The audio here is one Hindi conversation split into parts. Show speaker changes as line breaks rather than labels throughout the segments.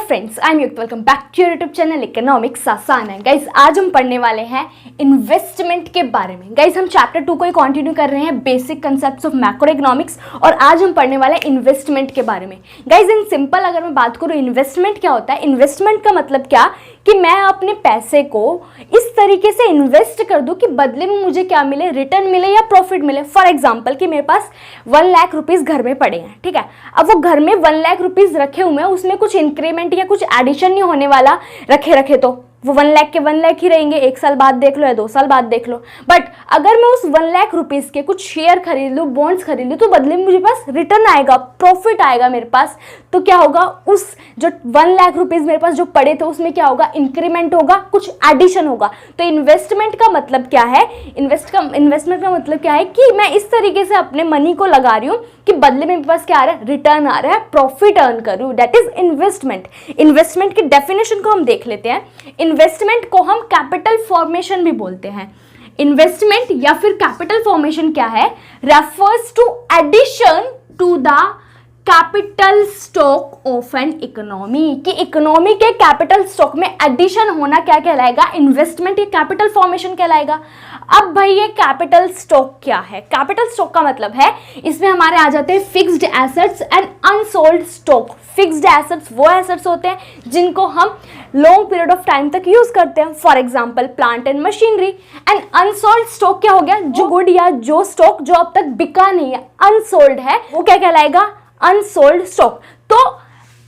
Friends, I am Yukt. Welcome back to your YouTube channel economics आसान है। गाइस, आज हम पढ़ने वाले हैं इन्वेस्टमेंट के बारे में। गाइस, हम चैप्टर 2 को ही कंटिन्यू कर रहे हैं, basic concepts of macro economics, और आज हम पढ़ने वाले हैं इन्वेस्टमेंट के बारे में। गाइस, इन सिंपल अगर मैं बात करूँ, इन्वेस्टमेंट क्या होता है? इन्वेस्टमेंट का मतलब क्या कि मैं अपने पैसे को इस तरीके से इन्वेस्ट कर दूं कि बदले में मुझे क्या मिले, रिटर्न मिले या प्रॉफिट मिले। फॉर एग्जांपल कि मेरे पास 1 लाख रुपीस घर में पड़े हैं, ठीक है। अब वो घर में 1 लाख रुपीस रखे हुए हैं, उसमें कुछ इंक्रीमेंट या कुछ एडिशन नहीं होने वाला, रखे तो वो 1 लाख के 1 लाख ही रहेंगे। 1 साल बाद देख लो या 2 साल बाद देख लो। बट अगर मैं उस 1 लाख रुपीस के कुछ शेयर खरीद लूँ, बॉन्ड्स खरीद लूँ, तो बदले में मुझे पास रिटर्न आएगा, प्रॉफिट आएगा मेरे पास। तो क्या होगा, उस जो 1 लाख रुपीस मेरे पास जो पड़े थे उसमें क्या होगा, इंक्रीमेंट होगा, कुछ एडिशन होगा। तो इन्वेस्टमेंट का मतलब क्या है? इन्वेस्टमेंट का मतलब क्या है कि मैं इस तरीके से अपने मनी को लगा रही हूँ कि बदले में मेरे पास क्या आ रहा है, रिटर्न आ रहा है, प्रॉफिट अर्न करूँ। That is investment. इन्वेस्टमेंट की डेफिनेशन को हम देख लेते हैं। इन्वेस्टमेंट को हम कैपिटल फॉर्मेशन भी बोलते हैं। इन्वेस्टमेंट या फिर कैपिटल फॉर्मेशन क्या है? Refers to addition to the capital stock of an economy. कि इकोनॉमी के कैपिटल स्टॉक में एडिशन होना क्या कहलाएगा? इन्वेस्टमेंट या कैपिटल फॉर्मेशन कहलाएगा। अब भाई, ये कैपिटल स्टॉक क्या है? कैपिटल स्टॉक का मतलब है, इसमें हमारे आ जाते हैं fixed assets and unsold stock. Fixed assets वो एसेट्स होते हैं जिनको हम लॉन्ग पीरियड ऑफ टाइम तक यूज करते हैं। For example plant and machinery. And unsold stock क्या हो गया? जो गुड या जो स्टॉक जो अब तक बिका नहीं है, अनसोल्ड है, वो क्या कहलाएगा? Unsold stock. तो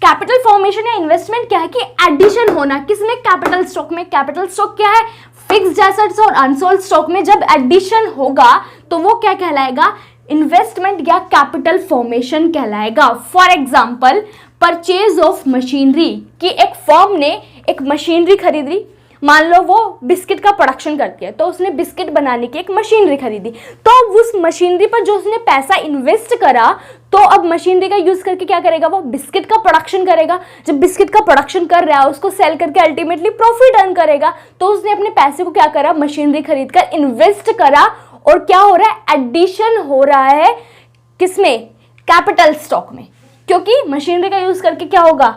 कैपिटल फॉर्मेशन या इन्वेस्टमेंट क्या है कि एडिशन होना, किसमें? कैपिटल स्टॉक में। कैपिटल स्टॉक क्या है? फिक्स्ड एसेट्स और अनसोल्ड स्टॉक में जब एडिशन होगा तो वो क्या कहलाएगा? इन्वेस्टमेंट या कैपिटल फॉर्मेशन कहलाएगा। For example purchase of machinery, कि एक फर्म ने एक मशीनरी खरीदी। मान लो वो बिस्किट का प्रोडक्शन करती है, तो उसने बिस्किट बनाने की एक मशीनरी खरीदी। तो उस मशीनरी पर जो उसने पैसा इन्वेस्ट करा, तो अब मशीनरी का यूज करके क्या करेगा? वो बिस्किट का प्रोडक्शन करेगा। जब बिस्किट का प्रोडक्शन कर रहा है, उसको सेल करके अल्टीमेटली प्रॉफिट अर्न करेगा। तो उसने अपने पैसे को क्या करा? मशीनरी खरीद कर इन्वेस्ट करा। और क्या हो रहा है? एडिशन हो रहा है किसमें? कैपिटल स्टॉक में। क्योंकि मशीनरी का यूज करके क्या होगा?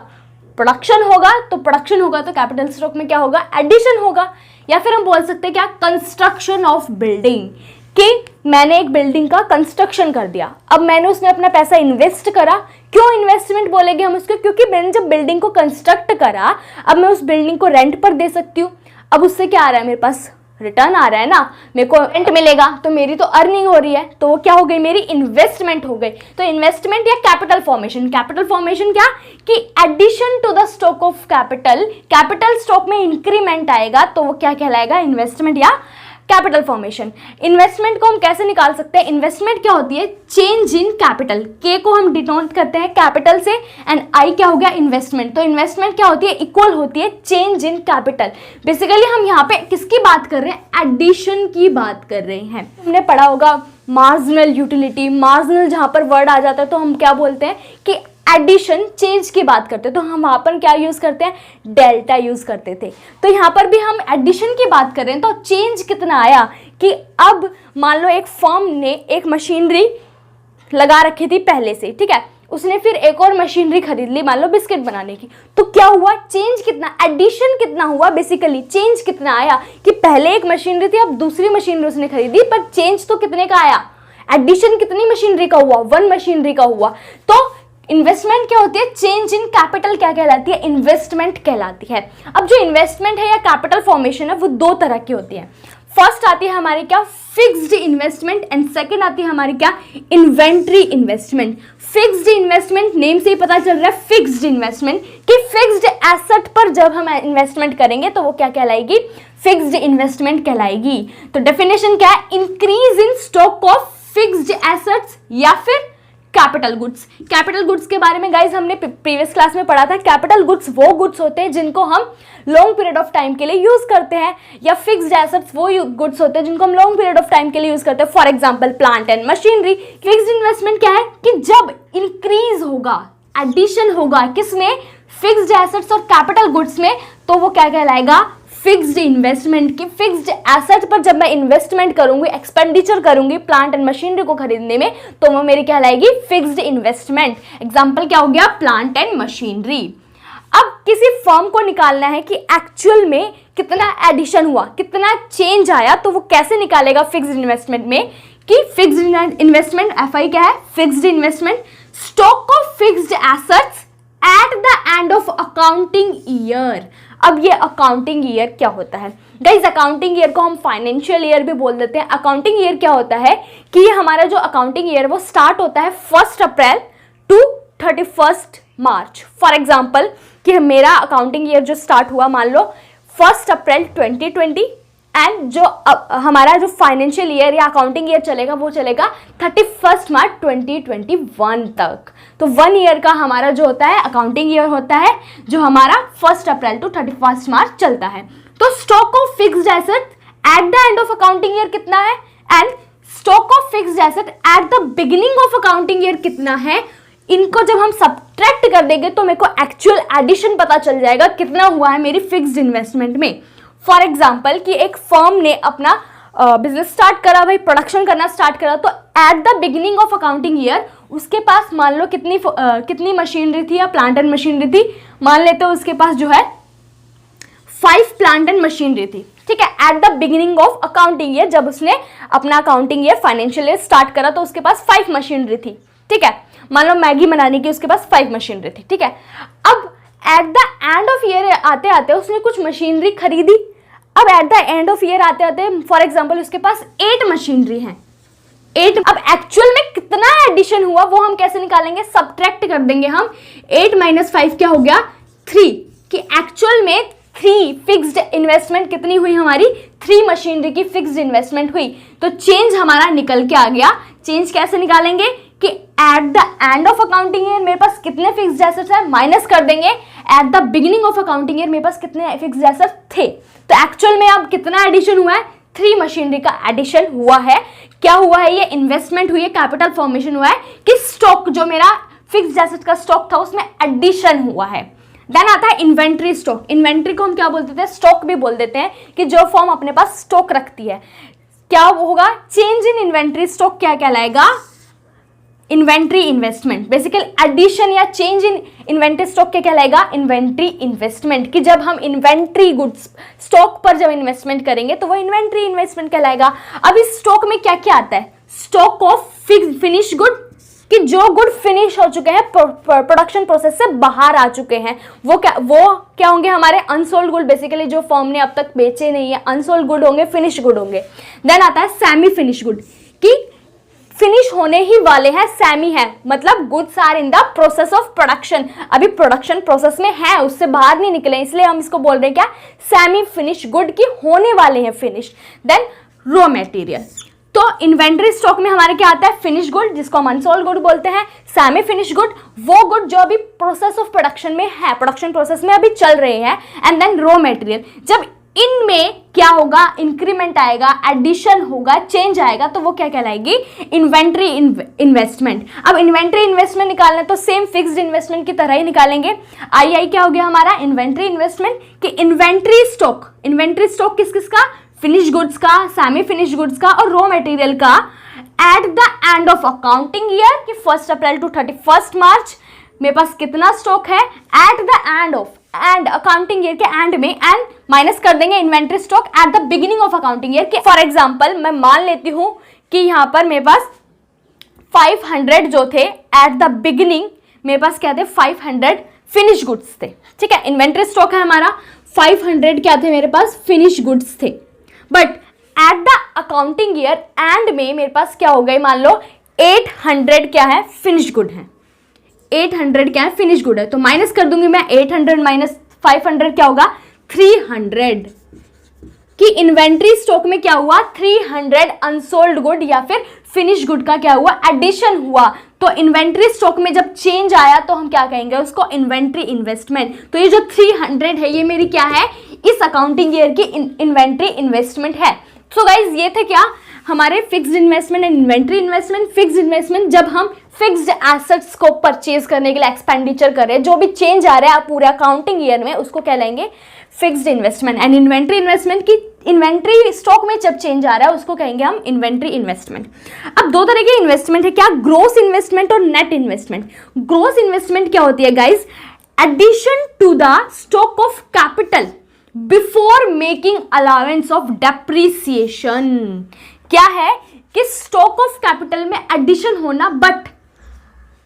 प्रोडक्शन होगा। तो प्रोडक्शन होगा तो कैपिटल स्टॉक में क्या होगा? एडिशन होगा। या फिर हम बोल सकते हैं क्या? Construction of building. कि मैंने एक बिल्डिंग का कंस्ट्रक्शन कर दिया, अब मैंने उसमें अपना पैसा इन्वेस्ट करा। क्यों इन्वेस्टमेंट बोलेंगे हम उसको? क्योंकि मैंने जब बिल्डिंग को कंस्ट्रक्ट करा, अब मैं उस बिल्डिंग को रेंट पर दे सकती हूँ। अब उससे क्या आ रहा है? मेरे पास रिटर्न आ रहा है ना, मेरे को रेंट मिलेगा, तो मेरी तो अर्निंग हो रही है। तो वो क्या हो गई? मेरी इन्वेस्टमेंट हो गई। तो इन्वेस्टमेंट या कैपिटल फॉर्मेशन। कैपिटल फॉर्मेशन क्या? कि addition to the stock of capital, capital stock में इंक्रीमेंट आएगा, तो वो क्या कहलाएगा? इन्वेस्टमेंट या कैपिटल फॉर्मेशन। इन्वेस्टमेंट को हम कैसे निकाल सकते हैं? इन्वेस्टमेंट क्या होती है? Change in capital. के को हम डिनोट करते हैं कैपिटल से, एंड आई क्या हो गया? इन्वेस्टमेंट। तो इन्वेस्टमेंट क्या होती है? इक्वल होती है चेंज इन कैपिटल। बेसिकली हम यहाँ पे किसकी बात कर रहे हैं? एडिशन की बात कर रहे हैं। हमने पढ़ा होगा मार्जिनल यूटिलिटी। मार्जिनल जहाँ पर वर्ड आ जाता है तो हम क्या बोलते हैं कि एडिशन, चेंज की बात करते हैं। तो हम वहाँ पर क्या यूज करते हैं? डेल्टा यूज करते थे। तो यहाँ पर भी हम एडिशन की बात कर रहे हैं। तो चेंज कितना आया कि अब मान लो एक फर्म ने एक मशीनरी लगा रखी थी पहले से, ठीक है। उसने फिर एक और मशीनरी खरीद ली, मान लो बिस्किट बनाने की। तो क्या हुआ? चेंज कितना, एडिशन कितना हुआ? बेसिकली चेंज कितना आया कि पहले एक मशीनरी थी, अब दूसरी मशीनरी उसने खरीदी, पर चेंज तो कितने का आया? एडिशन कितनी मशीनरी का हुआ? 1 मशीनरी का हुआ। तो इन्वेस्टमेंट क्या होती है? चेंज इन कैपिटल क्या कहलाती है? इन्वेस्टमेंट कहलाती है। अब जो इन्वेस्टमेंट है या कैपिटल फॉर्मेशन है, वो 2 तरह की होती है। फर्स्ट आती है हमारी क्या? फिक्स्ड इन्वेस्टमेंट, एंड सेकंड आती है हमारी क्या? Inventory investment. Fixed investment, name से ही पता चल रहा है फिक्स्ड इन्वेस्टमेंट, कि फिक्स्ड एसेट पर जब हम इन्वेस्टमेंट करेंगे तो वो क्या कहलाएगी? फिक्स्ड इन्वेस्टमेंट कहलाएगी। तो डेफिनेशन क्या है? Increase in stock of fixed assets या फिर कैपिटल गुड्स। कैपिटल गुड्स के बारे में गाइज हमने प्रीवियस क्लास में पढ़ा था। कैपिटल गुड्स वो गुड्स होते हैं जिनको हम लॉन्ग पीरियड ऑफ टाइम के लिए यूज करते हैं, या फिक्स्ड एसेट्स वो गुड्स होते हैं जिनको हम लॉन्ग पीरियड ऑफ टाइम के लिए यूज करते हैं। For example plant and machinery. Fixed investment क्या है कि जब इंक्रीज होगा, एडिशन होगा, किसमें? फिक्स्ड एसेट्स और कैपिटल गुड्स में, तो वो क्या कहलाएगा? Fixed investment. की फिक्स्ड एसेट पर जब मैं इन्वेस्टमेंट करूंगी, एक्सपेंडिचर करूंगी प्लांट एंड मशीनरी को खरीदने में, तो वो मेरी कहलाएगी फिक्स्ड इन्वेस्टमेंट। एग्जांपल क्या हो गया? Plant and machinery. अब किसी फर्म को निकालना है कि एक्चुअल में कितना एडिशन हुआ, कितना चेंज आया, तो वो कैसे निकालेगा फिक्स्ड इन्वेस्टमेंट में कि फिक्स्ड इन्वेस्टमेंट एफआई क्या है, fixed investment stock of fixed assets eight the end of accounting year. अब ये अकाउंटिंग ईयर क्या होता है गाइज? अकाउंटिंग ईयर को हम फाइनेंशियल ईयर भी बोल देते हैं। अकाउंटिंग ईयर क्या होता है कि हमारा जो अकाउंटिंग ईयर वो स्टार्ट होता है 1 अप्रैल टू 31 मार्च। फॉर एग्जाम्पल कि मेरा अकाउंटिंग ईयर जो स्टार्ट हुआ मान लो 1 अप्रैल 2020 एंड जो हमारा जो फाइनेंशियल ईयर या अकाउंटिंग ईयर चलेगा वो चलेगा 31 मार्च 2021 तक। तो 1 ईयर का हमारा जो होता है अकाउंटिंग ईयर होता है जो हमारा 1 अप्रैल टू 31 मार्च चलता है। तो stock of fixed asset eight the end of accounting year कितना है and stock of fixed asset eight the beginning of accounting year कितना है, इनको जब हम सब्ट्रैक्ट कर देंगे तो मेरे को एक्चुअल एडिशन पता चल जाएगा कितना हुआ है मेरी फिक्स्ड इन्वेस्टमेंट में। फॉर एग्जाम्पल कि एक फर्म ने अपना बिजनेस स्टार्ट करा, भाई प्रोडक्शन करना स्टार्ट करा, तो eight the beginning of accounting year उसके पास मान लो कितनी मशीनरी थी या प्लांट एंड मशीनरी थी, मान लेते हो उसके पास जो है 5 प्लांट एंड मशीनरी थी, ठीक है, eight the beginning of accounting year. जब उसने अपना accounting year financial year start करा तो उसके पास 5 मशीनरी थी, ठीक है, मान लो मैगी बनाने की उसके पास 5 मशीनरी थी, ठीक है। अब eight the end of year आते आते उसने कुछ मशीनरी खरीदी। अब eight the end of year आते आते फॉर एग्जांपल उसके पास 8 मशीनरी हैं, 8। अब एक्चुअल में कितना एडिशन हुआ वो हम कैसे निकालेंगे? सब्ट्रैक्ट कर देंगे हम। 8 - 5 क्या हो गया? 3। कि एक्चुअल में 3 फिक्स्ड इन्वेस्टमेंट कितनी हुई हमारी? 3 मशीनरी की फिक्स्ड इन्वेस्टमेंट हुई। तो चेंज हमारा निकल के आ गया। चेंज कैसे निकालेंगे कि eight the end of accounting year मेरे पास कितने फिक्स्ड एसेट्स हैं, माइनस कर देंगे at the beginning of accounting year मेरे पास कितने फिक्स्ड एसेट्स थे। तो एक्चुअल में अब कितना एडिशन हुआ है? 3 मशीनरी का एडिशन हुआ है। क्या हुआ है? ये इन्वेस्टमेंट हुई है, कैपिटल फॉर्मेशन हुआ है कि स्टॉक जो मेरा फिक्स्ड एसेट का स्टॉक था उसमें एडिशन हुआ है। देन आता है इन्वेंट्री स्टॉक। इन्वेंट्री को हम क्या बोलते थे? स्टॉक भी बोल देते हैं कि जो फर्म अपने पास स्टॉक रखती है। क्या होगा? चेंज इन इन्वेंट्री स्टॉक क्या कहलाएगा? Inventory investment. बेसिकली एडिशन या चेंज इन इन्वेंट्री स्टॉक क्या कहलाएगा? Inventory investment. कि जब हम इन्वेंट्री गुड्स स्टॉक पर जब इन्वेस्टमेंट करेंगे तो वो इन्वेंट्री इन्वेस्टमेंट कहलाएगा। अब इस स्टॉक में क्या क्या आता है? स्टॉक ऑफ फिनिश गुड, कि जो गुड फिनिश हो चुके हैं, प्रोडक्शन प्रोसेस से बाहर आ चुके हैं, वो क्या होंगे? हमारे अनसोल्ड गुड। बेसिकली जो फर्म ने अब तक बेचे नहीं है, अनसोल्ड गुड होंगे, फिनिश गुड होंगे। देन आता है सेमी फिनिश गुड, कि फिनिश होने ही वाले हैं, सेमी है, मतलब goods are in the process of production, अभी प्रोडक्शन प्रोसेस में है, उससे बाहर नहीं निकले, इसलिए हम इसको बोल रहे हैं क्या? सेमी फिनिश गुड, की होने वाले हैं फिनिश। Then raw material. तो इन्वेंट्री स्टॉक में हमारे क्या आता है? फिनिश गुड, जिसको हम अनसोल्ड गुड बोलते हैं। सेमी फिनिश गुड, वो गुड जो अभी प्रोसेस ऑफ प्रोडक्शन में है, प्रोडक्शन प्रोसेस में अभी चल रहे हैं। And then raw material. जब इनमें क्या होगा? इंक्रीमेंट आएगा, एडिशन होगा, चेंज आएगा, तो वो क्या कहलाएगी? Inventory investment. अब इन्वेंट्री इन्वेस्टमेंट निकालना है तो सेम फिक्स्ड इन्वेस्टमेंट की तरह ही निकालेंगे। आई क्या हो गया हमारा? Inventory investment. कि इन्वेंट्री स्टॉक किस किस का? फिनिश गुड्स का, सेमी फिनिश गुड्स का और रॉ मटेरियल का। Eight the end of accounting year कि 1 अप्रैल टू 31 मार्च मेरे पास कितना स्टॉक है? Eight the end of accounting year के एंड में, एंड माइनस कर देंगे inventory stock at the beginning of accounting year. For example मैं मान लेती हूं कि यहां पर मेरे पास 500 जो थे एट द बिगिनिंग, मेरे पास क्या थे? 500 फिनिश गुड्स थे, ठीक है। इन्वेंट्री स्टॉक है हमारा, 500 क्या थे मेरे पास? फिनिश गुड्स थे। But at the accounting year and में मेरे पास क्या हो गए? मान लो 800 क्या है? फिनिश गुड है। 800 क्या है? फिनिश गुड है। तो माइनस कर दूंगी मैं, 800 माइनस 500 क्या होगा? 300। कि इन्वेंट्री स्टॉक में क्या हुआ? 300 अनसोल्ड गुड या फिर फिनिश गुड का क्या हुआ? एडिशन हुआ। तो इन्वेंट्री स्टॉक में जब चेंज आया तो हम क्या कहेंगे? उसको इन्वेंट्री इन्वेस्टमेंट। तो ये जो 300 है ये मेरी क्या है? इस अकाउंटिंग ईयर की इन्वेंट्री इन्वेस्टमेंट है। सो गाइज ये थे क्या? हमारे fixed investment and inventory investment. Fixed investment जब हम फिक्स्ड एसेट्स को परचेज करने के लिए एक्सपेंडिचर करें, जो भी चेंज आ रहा है पूरे अकाउंटिंग ईयर में, उसको कहलाएंगे fixed investment. And inventory investment की इन्वेंट्री स्टॉक में जब चेंज आ रहा है उसको कहेंगे हम इन्वेंट्री इन्वेस्टमेंट। अब 2 तरह के इन्वेस्टमेंट है क्या? ग्रोस इन्वेस्टमेंट और नेट इन्वेस्टमेंट। ग्रोस इन्वेस्टमेंट क्या होती है guys? Addition to the stock of capital before making allowance of depreciation. क्या है कि स्टॉक ऑफ कैपिटल में एडिशन होना बट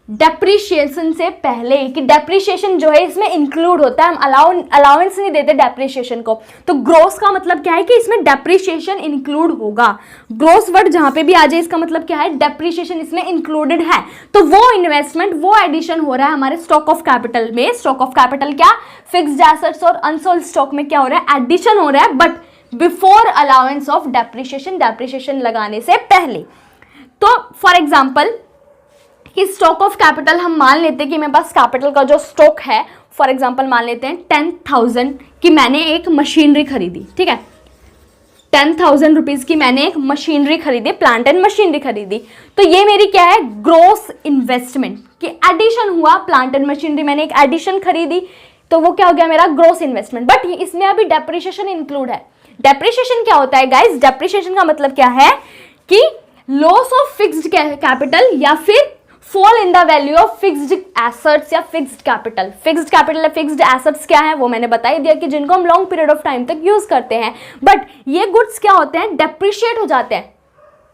डेप्रीशिएशन से पहले, कि डेप्रीशिएशन जो है इसमें इंक्लूड होता है, हम अलाउंस नहीं देते डेप्रीशिएशन को। तो ग्रोस का मतलब क्या है कि इसमें डेप्रीशिएशन इंक्लूड होगा। ग्रोस वर्ड जहां पे भी आ जाए इसका मतलब क्या है, डेप्रीशिएशन इसमें इंक्लूडेड है। तो वो इन्वेस्टमेंट, वो एडिशन हो रहा है हमारे स्टॉक ऑफ कैपिटल में। स्टॉक ऑफ कैपिटल क्या, फिक्स्ड एसेट्स और अनसोल्ड स्टॉक में क्या हो रहा है, एडिशन हो रहा है but before allowance of depreciation, depreciation लगाने से पहले। तो फॉर एग्जाम्पल कि स्टॉक ऑफ कैपिटल हम मान लेते हैं कि मेरे पास कैपिटल का जो स्टॉक है, फॉर एग्जांपल मान लेते हैं 10,000 की मैंने एक मशीनरी खरीदी, ठीक है, 10,000 रुपीज की मैंने एक मशीनरी खरीदी, प्लांट एंड मशीनरी खरीदी। तो ये मेरी क्या है, ग्रोस इन्वेस्टमेंट की एडिशन हुआ, प्लांट एंड मशीनरी मैंने एक एडिशन खरीदी, तो वो क्या हो गया मेरा ग्रोस इन्वेस्टमेंट। बट इसमें अभी डेप्रिसिएशन इंक्लूड है। डेप्रिसिएशन क्या होता है गाइस, डेप्रिसिएशन का मतलब क्या है कि लॉस ऑफ फिक्स्ड कैपिटल या फिर fall in the value of fixed assets या फिक्स्ड कैपिटल। फिक्स्ड कैपिटल या फिक्स्ड एसेट्स क्या है वो मैंने बता ही दिया कि जिनको हम लॉन्ग पीरियड ऑफ टाइम तक यूज करते हैं। बट ये गुड्स क्या होते हैं, डेप्रिशिएट हो जाते हैं।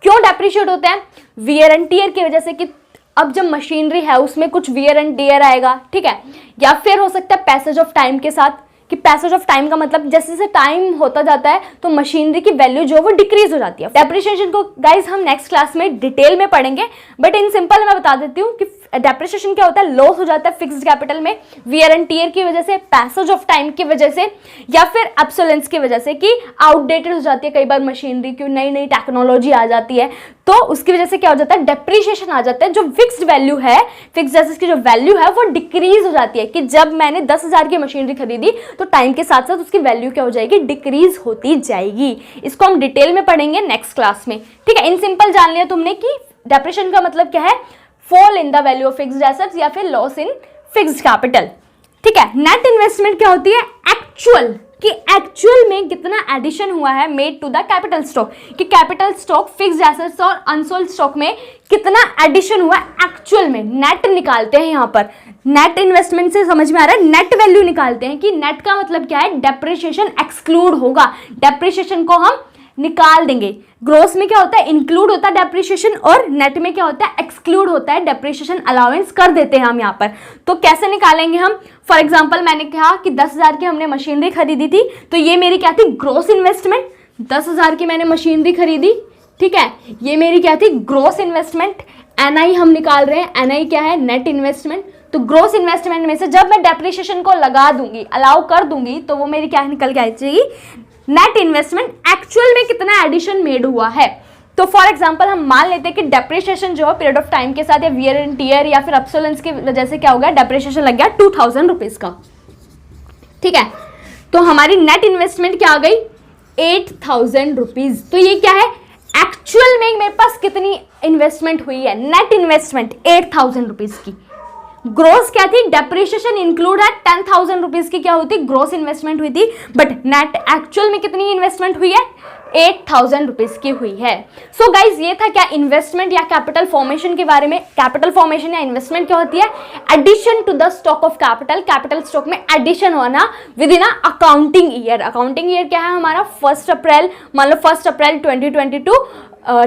क्यों डेप्रिशिएट होते हैं, वियर एंड टियर की वजह से, कि अब जब मशीनरी है उसमें कुछ वियर एंड टियर आएगा, ठीक है, या फिर हो सकता है पैसेज ऑफ टाइम के साथ, कि पैसेज ऑफ टाइम का मतलब जैसे जैसे टाइम होता जाता है तो मशीनरी की वैल्यू जो वो डिक्रीज हो जाती है। डेप्रिसिएशन को गाइस हम नेक्स्ट क्लास में डिटेल में पढ़ेंगे, बट इन सिंपल मैं बता देती हूँ कि डेप्रिसिएशन क्या होता है, लॉस हो जाता है फिक्स्ड कैपिटल में वियर एंड टियर की वजह से, पैसेज ऑफ टाइम की वजह से, या फिर ऑब्सोलेंस की वजह से, कि आउटडेटेड हो जाती है कई बार मशीनरी, क्यों नई नई टेक्नोलॉजी आ जाती है, तो उसकी वजह से क्या हो जाता है, डेप्रिसिएशन आ जाता है। जो फिक्स्ड वैल्यू है, फिक्स्ड एसेट्स की जो वैल्यू है वो डिक्रीज हो जाती है, कि जब मैंने 10,000 की मशीनरी खरीदी तो टाइम के साथ साथ उसकी वैल्यू क्या हो जाएगी, डिक्रीज होती जाएगी। इसको हम डिटेल में पढ़ेंगे नेक्स्ट क्लास में, ठीक है। इन सिंपल जान लिया तुमने कि डेप्रिसिएशन का मतलब क्या है, fall in the value of fixed assets या फिर लॉस इन फिक्स्ड कैपिटल, ठीक है। नेट इन्वेस्टमेंट क्या होती है, एक्चुअल, कि एक्चुअल में कितना एडिशन हुआ है made to the capital stock, कि कैपिटल स्टॉक, फिक्स्ड एसेट्स और अनसोल्ड स्टॉक में कितना एडिशन हुआ एक्चुअल में, नेट निकालते हैं। यहाँ पर नेट इन्वेस्टमेंट से समझ में आ रहा है, नेट वैल्यू निकालते हैं, कि नेट का मतलब क्या है, डेप्रिसिएशन एक्सक्लूड होगा, डेप्रिसिएशन को हम निकाल देंगे। ग्रोस में क्या होता है, इंक्लूड होता है डेप्रिसिएशन, और नेट में क्या होता है, एक्सक्लूड होता है, डेप्रिसिएशन अलाउंस कर देते हैं हम यहाँ पर। तो कैसे निकालेंगे हम, फॉर एग्जांपल मैंने कहा कि 10,000 की हमने मशीनरी खरीदी थी, तो ये मेरी क्या थी, ग्रोस इन्वेस्टमेंट। 10,000 की मैंने मशीनरी खरीदी, ठीक है, ये मेरी क्या थी, ग्रोस इन्वेस्टमेंट। एनआई हम निकाल रहे हैं, एनआई क्या है, नेट इन्वेस्टमेंट। तो ग्रोस इन्वेस्टमेंट में से जब मैं डेप्रिसिएशन को लगा दूंगी, अलाउ कर दूंगी, तो वो मेरी क्या निकल के आई चाहिए, नेट इन्वेस्टमेंट, एक्चुअल में कितना एडिशन मेड हुआ है। तो फॉर एग्जांपल हम मान लेते हैं कि डेप्रिसिएशन जो है पीरियड ऑफ टाइम के साथ या वियर एंड टियर या फिर ऑब्सोलेंस की वजह से क्या हो गया, डेप्रिसिएशन लग गया 2,000 रुपीज का, ठीक है। तो हमारी नेट इन्वेस्टमेंट क्या आ गई, 8,000 रुपीज। तो ये क्या है, एक्चुअल में मेरे पास कितनी इन्वेस्टमेंट हुई है, नेट इन्वेस्टमेंट 8,000 रुपीज की। ग्रोस क्या थी, डेप्रिसिएशन इंक्लूड है, 10,000 रुपीज की क्या हुई, ग्रोस इन्वेस्टमेंट हुई थी, बट नेट एक्चुअल में कितनी इन्वेस्टमेंट हुई है, 8,000 रुपीज की हुई है। सो गाइज ये था क्या, इन्वेस्टमेंट या कैपिटल फॉर्मेशन के बारे में। कैपिटल फॉर्मेशन या इन्वेस्टमेंट क्या होती है, addition to the stock of capital, capital stock में एडिशन होना within accounting year. Accounting year क्या है हमारा, 1 अप्रैल, मान लो 1 अप्रैल 2022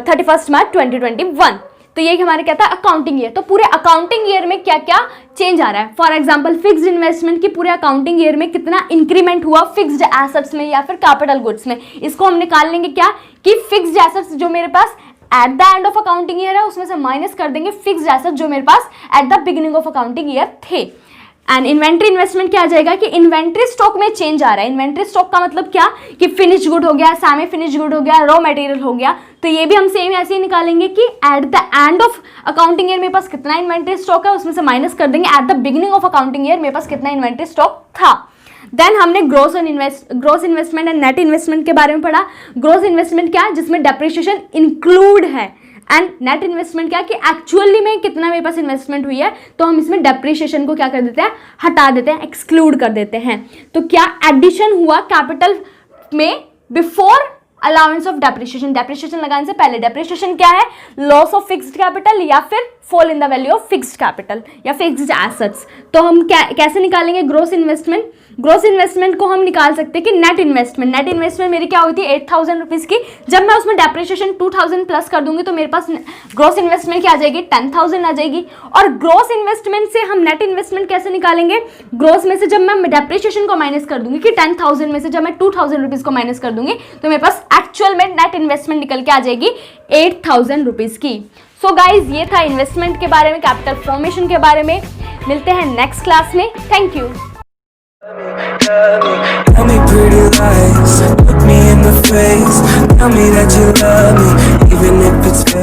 31 मार्च 2021। तो ये हमारे क्या था, अकाउंटिंग ईयर। तो पूरे अकाउंटिंग ईयर में क्या क्या चेंज आ रहा है, फॉर एग्जांपल फिक्स्ड इन्वेस्टमेंट की पूरे अकाउंटिंग ईयर में कितना इंक्रीमेंट हुआ फिक्स्ड एसेट्स में या फिर कैपिटल गुड्स में। इसको हम निकाल लेंगे क्या, कि फिक्स्ड एसेट्स जो मेरे पास at the end of accounting year है उसमें से माइनस कर देंगे फिक्स्ड एसेट्स जो मेरे पास at the beginning of accounting year थे। एंड इन्वेंट्री इन्वेस्टमेंट क्या आ जाएगा, कि इन्वेंट्री स्टॉक में चेंज आ रहा है। इन्वेंट्री स्टॉक का मतलब क्या, कि फिनिश गुड हो गया, सेमी फिनिश गुड हो गया, रॉ मटेरियल हो गया। तो ये भी हम सेम ऐसे ही निकालेंगे कि eight the end of accounting year मेरे पास कितना इन्वेंट्री स्टॉक है, उसमें से माइनस कर देंगे at the beginning of accounting year मेरे पास कितना इन्वेंट्री स्टॉक था। देन हमने gross investment and net investment के बारे में पढ़ा। ग्रोस इन्वेस्टमेंट क्या है, जिसमें डेप्रिसिएशन इंक्लूड है, एंड नेट इन्वेस्टमेंट क्या, कि एक्चुअली में कितना मेरे पास इन्वेस्टमेंट हुई है, तो हम इसमें डेप्रिसिएशन को क्या कर देते हैं, हटा देते हैं, एक्सक्लूड कर देते हैं। तो क्या एडिशन हुआ कैपिटल में before allowance of depreciation, depreciation लगाने से पहले डेप्रिसिएशन क्या है, लॉस ऑफ फिक्स्ड कैपिटल या फिर fall in the value of fixed capital या फिक्स्ड एसेट्स। तो हम कैसे निकालेंगे ग्रॉस इन्वेस्टमेंट, ग्रॉस इन्वेस्टमेंट को हम निकाल सकते हैं कि नेट इन्वेस्टमेंट, नेट इन्वेस्टमेंट मेरी क्या हुई थी 8,000 रुपीज़ की, जब मैं उसमें डेप्रिसिएशन 2,000 प्लस कर दूंगी तो मेरे पास ग्रॉस इन्वेस्टमेंट क्या आ जाएगी 10,000 आ जाएगी। और ग्रॉस इन्वेस्टमेंट से हम नेट इन्वेस्टमेंट कैसे निकालेंगे, ग्रॉस में से जब मैं डेप्रिसिएशन को माइनस कर दूंगी कि 10,000 में से जब मैं 2,000 रुपीज़ को माइनस कर दूंगी तो मेरे पास एक्चुअल में नेट इन्वेस्टमेंट निकल के आ जाएगी 8,000 रुपीज़ की। सो गाइज ये था इन्वेस्टमेंट के बारे में, कैपिटल फॉर्मेशन के बारे में। मिलते हैं नेक्स्ट क्लास में, thank you.
Tell me pretty lies, look me in the face, tell me that you love me, even if it's fake.